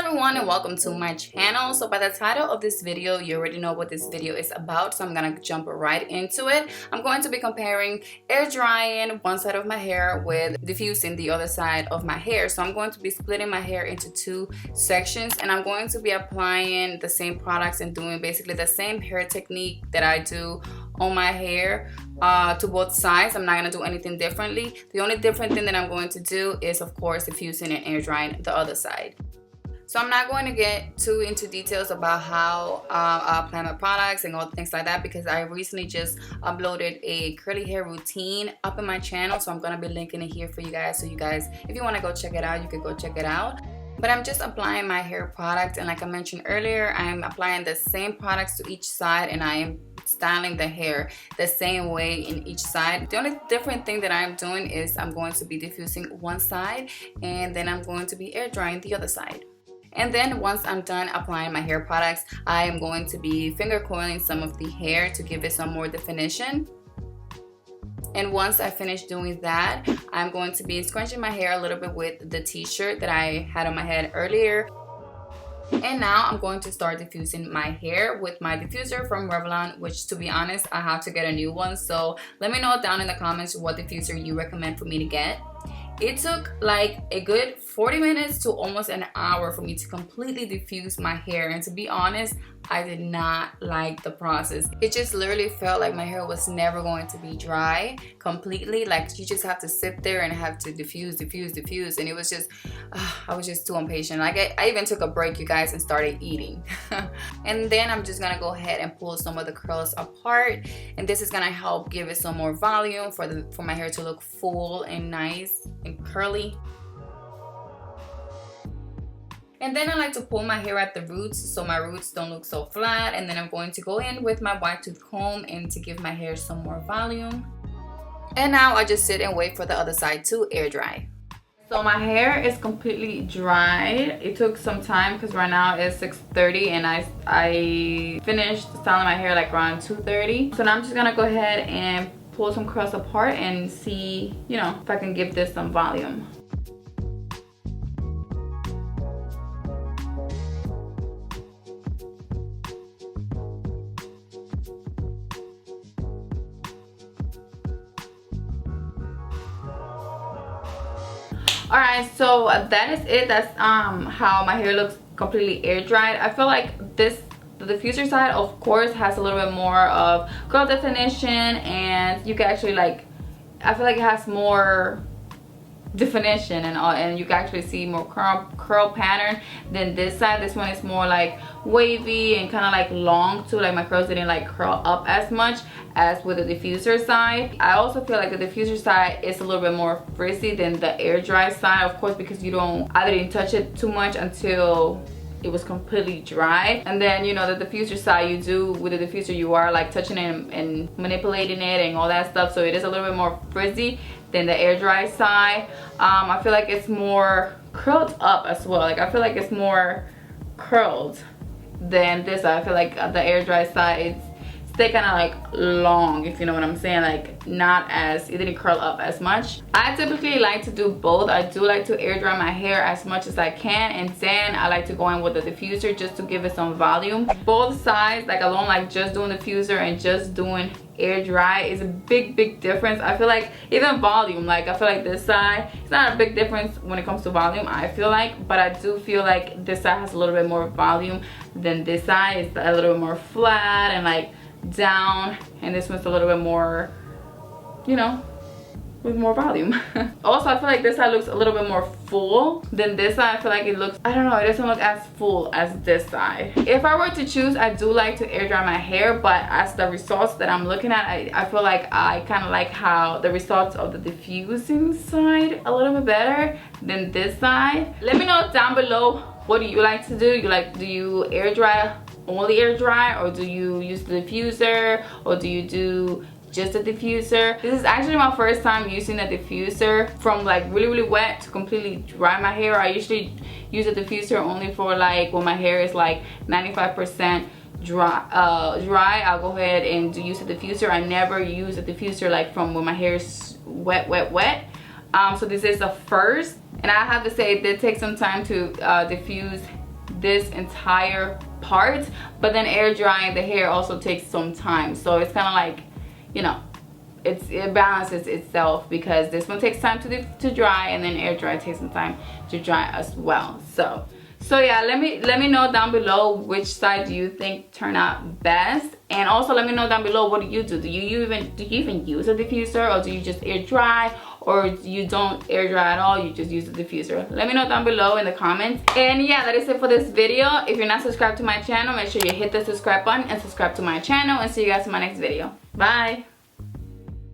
everyone and welcome to my channel. So by the title of this video, you already know what this video is about, so I'm gonna jump right into it. I'm going to be comparing air drying one side of my hair with diffusing the other side of my hair. So I'm going to be splitting my hair into two sections, and I'm going to be applying the same products and doing basically the same hair technique that I do on my hair to both sides. I'm not going to do anything differently. The only different thing that I'm going to do is, of course, diffusing and air drying the other side. So I'm not going to get too into details about how I apply my products and all things like that, because I recently just uploaded a curly hair routine up in my channel. So I'm going to be linking it here for you guys. So you guys, if you want to go check it out, you can go check it out. But I'm just applying my hair product, and like I mentioned earlier, I'm applying the same products to each side, and I am styling the hair the same way in each side. The only different thing that I'm doing is I'm going to be diffusing one side, and then I'm going to be air drying the other side. And then once I'm done applying my hair products, I am going to be finger coiling some of the hair to give it some more definition. And once I finish doing that, I'm going to be scrunching my hair a little bit with the t-shirt that I had on my head earlier. And now I'm going to start diffusing my hair with my diffuser from Revlon, which, to be honest, I have to get a new one. So let me know down in the comments what diffuser you recommend for me to get. It took like a good 40 minutes to almost an hour for me to completely diffuse my hair, and to be honest, I did not like the process. It just literally felt like my hair was never going to be dry completely. Like, you just have to sit there and have to diffuse, and it was just I was just too impatient. Like, I even took a break, you guys, and started eating. And then I'm just gonna go ahead and pull some of the curls apart, and this is gonna help give it some more volume for my hair to look full and nice and curly. And then I like to pull my hair at the roots so my roots don't look so flat. And then I'm going to go in with my wide tooth comb and to give my hair some more volume. And now I just sit and wait for the other side to air dry. So my hair is completely dried. It took some time because right now it's 6:30 and I finished styling my hair like around 2:30. So now I'm just gonna go ahead and pull some curls apart and see, you know, if I can give this some volume. Alright, so that is it. That's how my hair looks completely air dried. I feel like the diffuser side, of course, has a little bit more of curl definition, and you can actually, like, I feel like it has more definition and you can actually see more curl pattern than this side. This one is more like wavy and kind of like long too. Like, my curls didn't like curl up as much as with the diffuser side. I also feel like the diffuser side is a little bit more frizzy than the air dry side, of course, because I didn't touch it too much until it was completely dry. And then, you know, the diffuser side, you do with the diffuser, you are like touching it and manipulating it and all that stuff, so it is a little bit more frizzy than the air dry side. I feel like it's more curled up as well. Like, I feel like it's more curled than this side. I feel like the air dry side, they kind of like long, if you know what I'm saying. Like, it didn't curl up as much. I typically like to do both. I do like to air dry my hair as much as I can, and then I like to go in with the diffuser just to give it some volume. Both sides, like alone, like just doing diffuser and just doing air dry, is a big difference. I feel like even volume, like I feel like this side, it's not a big difference when it comes to volume, I feel like, but I do feel like this side has a little bit more volume than this side. It's a little bit more flat and like down, and this one's a little bit more, you know, with more volume. Also, I feel like this side looks a little bit more full than this side. I feel like it looks, I don't know, it doesn't look as full as this side. If I were to choose, I do like to air dry my hair, but as the results that I'm looking at, I feel like I kind of like how the results of the diffusing side a little bit better than this side. Let me know down below, what do you like to do? Do you air dry, only air dry, or do you use the diffuser, or do you do just a diffuser? This is actually my first time using a diffuser from like really wet to completely dry my hair. I usually use a diffuser only for like when my hair is like 95% dry. I'll go ahead and use a diffuser. I never use a diffuser like from when my hair is wet. So this is the first, and I have to say it did take some time to diffuse this entire part, but then air drying the hair also takes some time. So it's kind of like, you know, it balances itself, because this one takes time to dry, and then air dry takes some time to dry as well. So yeah, let me know down below which side do you think turned out best, and also let me know down below, what do you do? Do you even use a diffuser, or do you just air dry, or you don't air dry at all, you just use the diffuser? Let me know down below in the comments. And yeah, that is it for this video. If you're not subscribed to my channel, make sure you hit the subscribe button and subscribe to my channel, and see you guys in my next video. Bye.